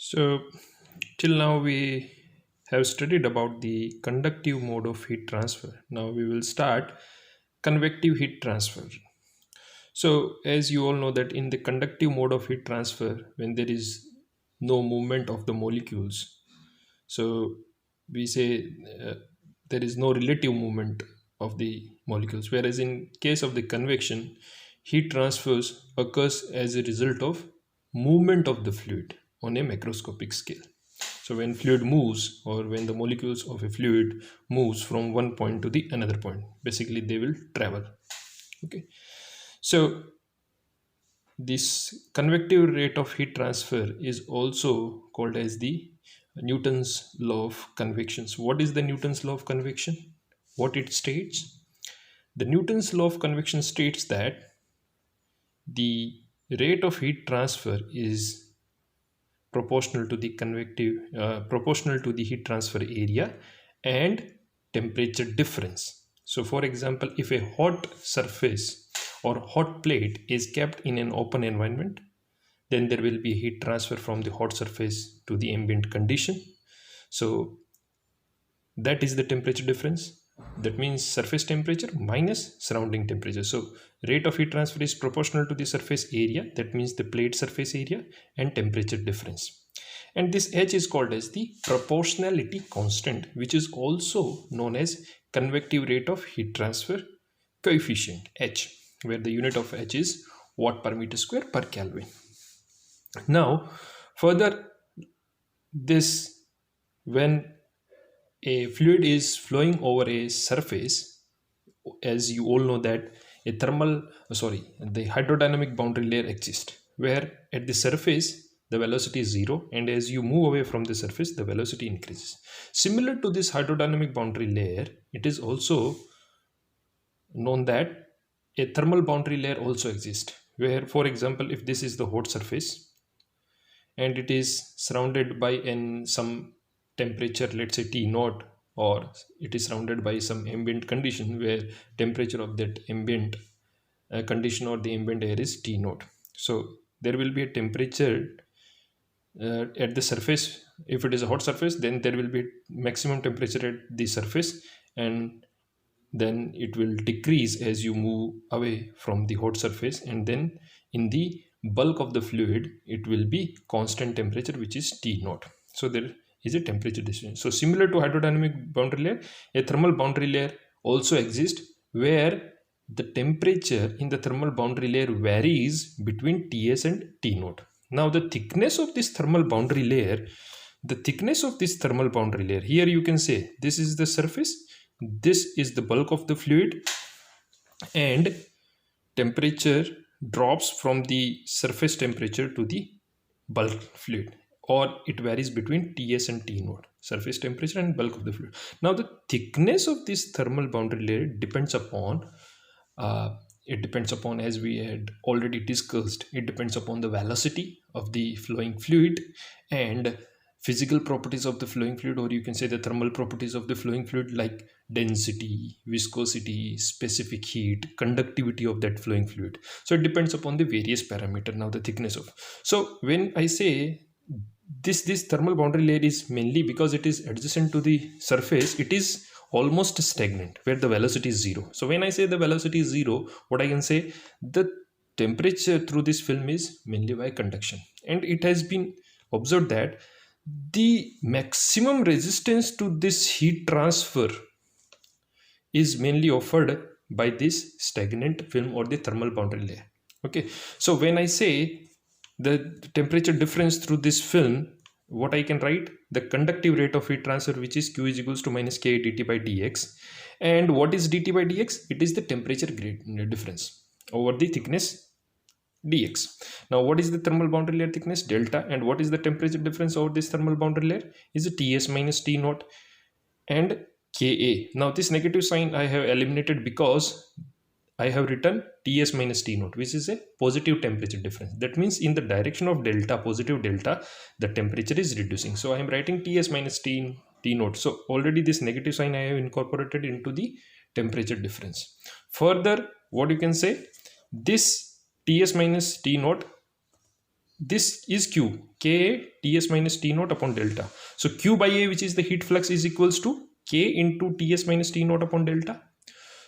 So, till now we have studied about the conductive mode of heat transfer. Now we will start convective heat transfer. So, as you all know that in the conductive mode of heat transfer, when there is no movement of the molecules, so we say there is no relative movement of the molecules. Whereas in case of the convection, heat transfers occurs as a result of movement of the fluid on a macroscopic scale. So when fluid moves or when the molecules of a fluid moves from one point to the another point, basically they will travel. Okay. So this convective rate of heat transfer is also called as the Newton's law of convection. So what is the Newton's law of convection? What it states? The Newton's law of convection states that the rate of heat transfer is proportional to the heat transfer area and temperature difference. So for example, if a hot surface or hot plate is kept in an open environment, then there will be heat transfer from the hot surface to the ambient condition. So that is the temperature difference. That means surface temperature minus surrounding temperature. So rate of heat transfer is proportional to the surface area, that means the plate surface area, and temperature difference. And this H is called as the proportionality constant, which is also known as convective rate of heat transfer coefficient, H, where the unit of H is watt per meter square per Kelvin. Now further, this when a fluid is flowing over a surface, as you all know that the hydrodynamic boundary layer exists, where at the surface the velocity is zero, and as you move away from the surface the velocity increases. Similar to this hydrodynamic boundary layer, it is also known that a thermal boundary layer also exists, where for example, if this is the hot surface and it is surrounded by some temperature, let's say T naught, or it is surrounded by some ambient condition where temperature of that ambient condition or the ambient air is T naught. So there will be a temperature at the surface. If it is a hot surface, then there will be maximum temperature at the surface, and then it will decrease as you move away from the hot surface, and then in the bulk of the fluid it will be constant temperature, which is T naught. So there is a temperature difference. So similar to hydrodynamic boundary layer, a thermal boundary layer also exists, where the temperature in the thermal boundary layer varies between Ts and T naught. Now the thickness of this thermal boundary layer, here you can say this is the surface, this is the bulk of the fluid, and temperature drops from the surface temperature to the bulk fluid, or it varies between Ts and T naught, surface temperature and bulk of the fluid. Now the thickness of this thermal boundary layer depends upon as we had already discussed, it depends upon the velocity of the flowing fluid and physical properties of the flowing fluid, or you can say the thermal properties of the flowing fluid, like density, viscosity, specific heat, conductivity of that flowing fluid. So it depends upon the various parameter. Now the thickness of, so when I say this thermal boundary layer is mainly because it is adjacent to the surface, it is almost stagnant where the velocity is zero. So when I say the velocity is zero, what I can say, the temperature through this film is mainly by conduction, and it has been observed that the maximum resistance to this heat transfer is mainly offered by this stagnant film or the thermal boundary layer. Okay, so when I say the temperature difference through this film, what I can write, the conductive rate of heat transfer, which is Q is equals to minus K dt by dx. And what is dt by dx? It is the temperature difference over the thickness dx. Now what is the thermal boundary layer thickness? Delta. And what is the temperature difference over this thermal boundary layer? Is it Ts minus T naught and Ka. Now this negative sign I have eliminated because I have written Ts minus T naught, which is a positive temperature difference. That means in the direction of delta, positive delta, the temperature is reducing. So I am writing Ts minus T naught. So already this negative sign I have incorporated into the temperature difference. Further, what you can say, this Ts minus T naught, this is q, ka ts minus t naught upon delta. So q by a, which is the heat flux, is equals to k into ts minus t naught upon delta.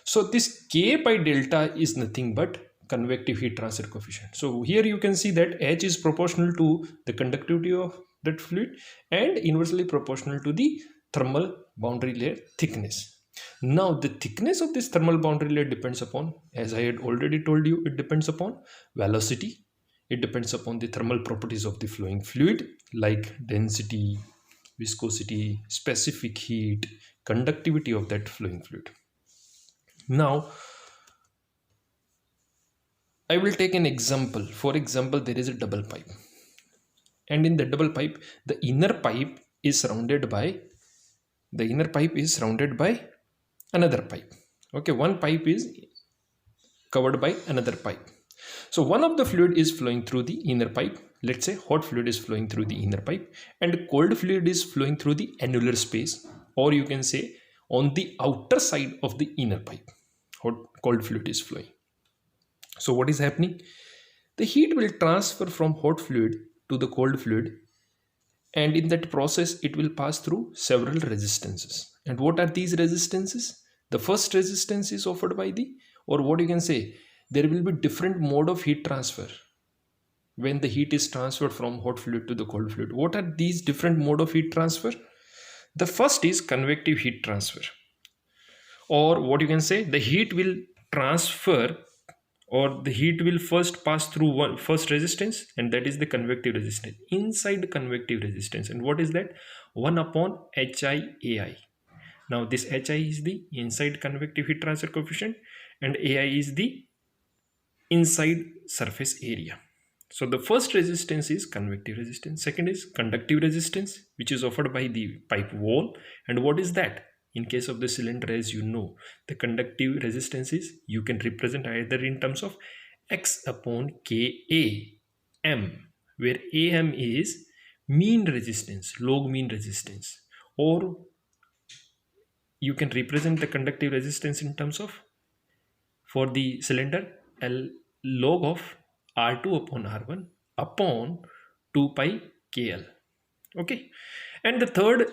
So this k by delta is nothing but convective heat transfer coefficient. So here you can see that h is proportional to the conductivity of that fluid and inversely proportional to the thermal boundary layer thickness. Now the thickness of this thermal boundary layer depends upon, as I had already told you, it depends upon velocity. It depends upon the thermal properties of the flowing fluid like density, viscosity, specific heat, conductivity of that flowing fluid. Now I will take an example. For example, there is a double pipe, and in the double pipe, the inner pipe is surrounded by another pipe. Okay, one pipe is covered by another pipe. So one of the fluid is flowing through the inner pipe. Let's say hot fluid is flowing through the inner pipe and cold fluid is flowing through the annular space, or you can say on the outer side of the inner pipe. Cold fluid is flowing. So what is happening? The heat will transfer from hot fluid to the cold fluid, and in that process it will pass through several resistances. And what are these resistances? The first resistance is offered by the, or what you can say, there will be different mode of heat transfer when the heat is transferred from hot fluid to the cold fluid. What are these different mode of heat transfer? The first is convective heat transfer, or what you can say, the heat will transfer, or the heat will first pass through one first resistance, and that is the convective resistance. Inside convective resistance, and what is that? 1 upon HI. Now this HI is the inside convective heat transfer coefficient and AI is the inside surface area. So the first resistance is convective resistance. Second is conductive resistance, which is offered by the pipe wall. And what is that? In case of the cylinder, as you know, the conductive resistance is, you can represent either in terms of X upon Ka M, where Am is mean resistance, log mean resistance, or you can represent the conductive resistance in terms of, for the cylinder, L log of R2 upon R1 upon 2 pi KL. Okay, and the third,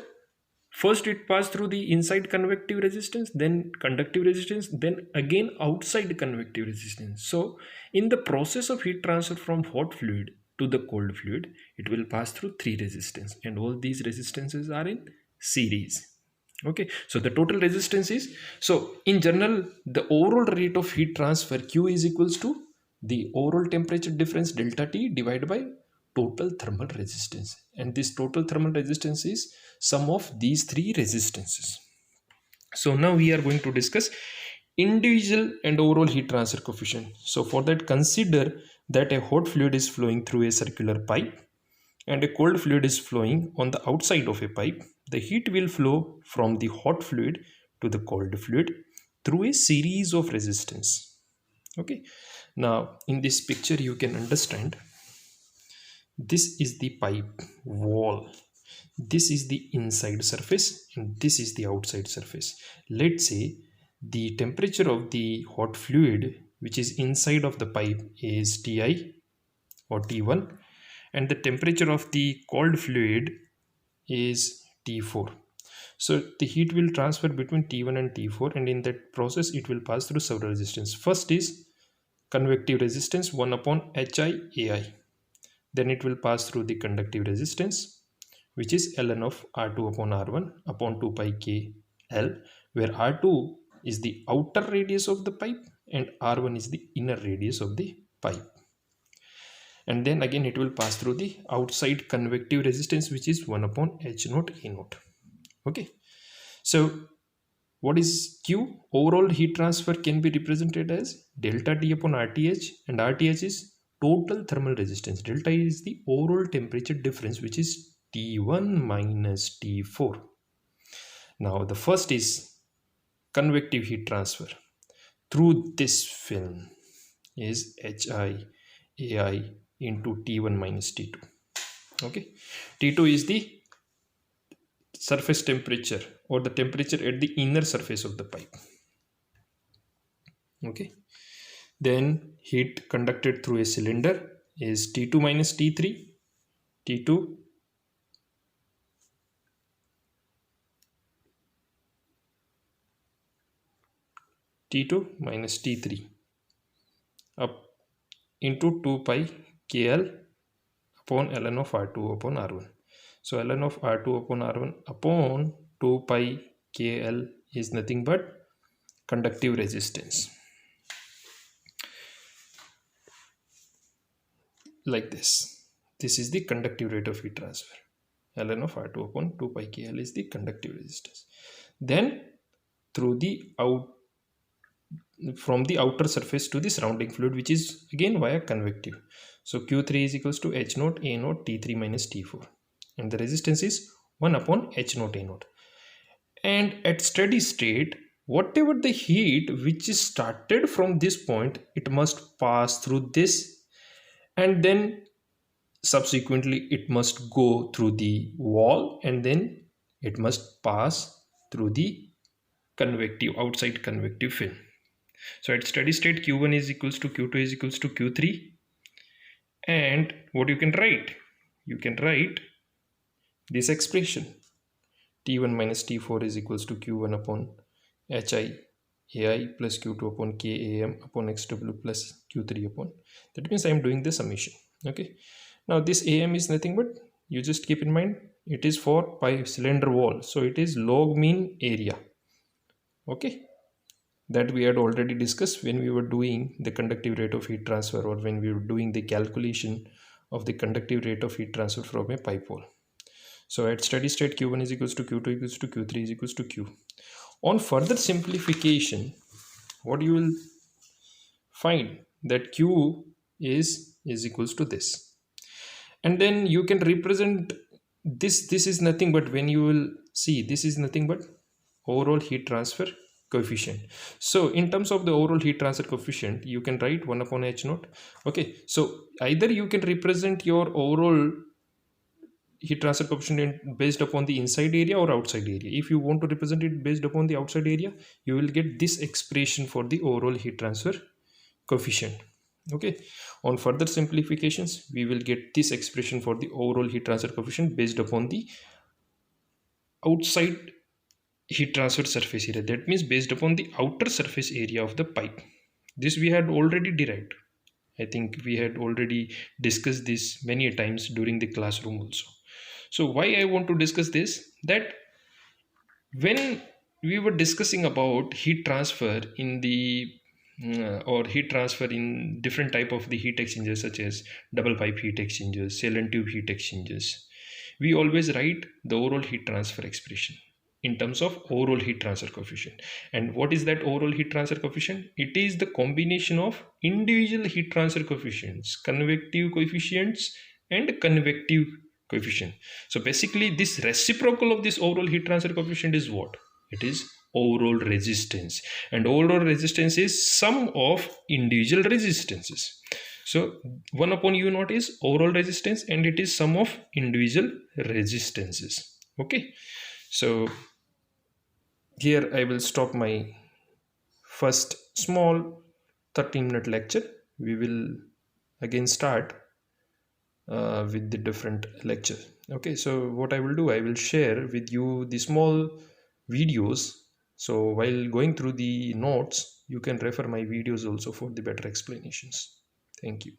first it passed through the inside convective resistance, then conductive resistance, then again outside convective resistance. So in the process of heat transfer from hot fluid to the cold fluid, it will pass through 3 resistance, and all these resistances are in series. Okay, so the total resistance is, so in general, the overall rate of heat transfer Q is equals to the overall temperature difference delta T divided by total thermal resistance, and this total thermal resistance is sum of these 3 resistances. So now we are going to discuss individual and overall heat transfer coefficient. So for that, consider that a hot fluid is flowing through a circular pipe and a cold fluid is flowing on the outside of a pipe. The heat will flow from the hot fluid to the cold fluid through a series of resistance. Okay, now in this picture you can understand, this is the pipe wall, this is the inside surface, and this is the outside surface. Let's say the temperature of the hot fluid, which is inside of the pipe, is Ti or T1, and the temperature of the cold fluid is T4. So the heat will transfer between T1 and T4, and in that process it will pass through several resistance. First is convective resistance 1 upon HI. Then it will pass through the conductive resistance, which is ln of R2 upon R1 upon 2 pi KL, where R2 is the outer radius of the pipe and R1 is the inner radius of the pipe. And then again it will pass through the outside convective resistance, which is 1 upon H naught A naught. Okay, so what is Q? Overall heat transfer can be represented as delta T upon RTH, and RTH is total thermal resistance. Delta is the overall temperature difference, which is T1 minus T4. Now the first is convective heat transfer through this film is HI into T1 minus T2. Okay, T2 is the surface temperature, or the temperature at the inner surface of the pipe. Okay, then heat conducted through a cylinder is T2 minus T3, T2 T2 minus T3 up into 2 pi KL upon ln of R2 upon R1. So ln of R2 upon R1 upon 2 pi KL is nothing but conductive resistance, like this. This is the conductive rate of heat transfer. Ln of R2 upon 2 pi KL is the conductive resistance. Then through the from the outer surface to the surrounding fluid, which is again via convective. So Q3 is equals to H naught A naught T3 minus T4, and the resistance is 1 upon H naught A naught. And at steady state, whatever the heat which is started from this point, it must pass through this, and then subsequently it must go through the wall, and then it must pass through the convective outside convective film. So at steady state, Q1 is equals to Q2 is equals to Q3. And what you can write? You can write this expression. T1 minus T4 is equals to Q1 upon HI AI plus Q2 upon KAM upon XW plus Q3 upon. That means I am doing the summation. Okay. Now this AM is nothing but, you just keep in mind, it is for pi cylinder wall. So it is log mean area. Okay. That we had already discussed when we were doing the conductive rate of heat transfer, or when we were doing the calculation of the conductive rate of heat transfer from a pipe wall. So at steady state, Q1 is equals to Q2 equals to Q3 is equals to Q. On further simplification, what you will find that Q is equals to this, and then you can represent this. This is nothing but, when you will see, this is nothing but overall heat transfer coefficient. So in terms of the overall heat transfer coefficient, you can write 1 upon H naught. Okay, so either you can represent your overall heat transfer coefficient based upon the inside area or outside area. If you want to represent it based upon the outside area, you will get this expression for the overall heat transfer coefficient. Okay, on further simplifications, we will get this expression for the overall heat transfer coefficient based upon the outside heat transfer surface area. That means based upon the outer surface area of the pipe. This we had already derived. I think we had already discussed this many times during the classroom also. So why I want to discuss this, that when we were discussing about heat transfer in the or heat transfer in different type of the heat exchangers, such as double pipe heat exchangers, cell and tube heat exchangers, we always write the overall heat transfer expression in terms of overall heat transfer coefficient. And what is that overall heat transfer coefficient? It is the combination of individual heat transfer coefficients, convective coefficients and convective coefficient. So basically this reciprocal of this overall heat transfer coefficient is what? It is overall resistance, and overall resistance is sum of individual resistances. So 1 upon U naught is overall resistance, and it is sum of individual resistances. Okay, so here I will stop my first small 30-minute lecture. We will again start with the different lecture. Okay, so what I will do, I will share with you the small videos. So while going through the notes, you can refer my videos also for the better explanations. Thank you.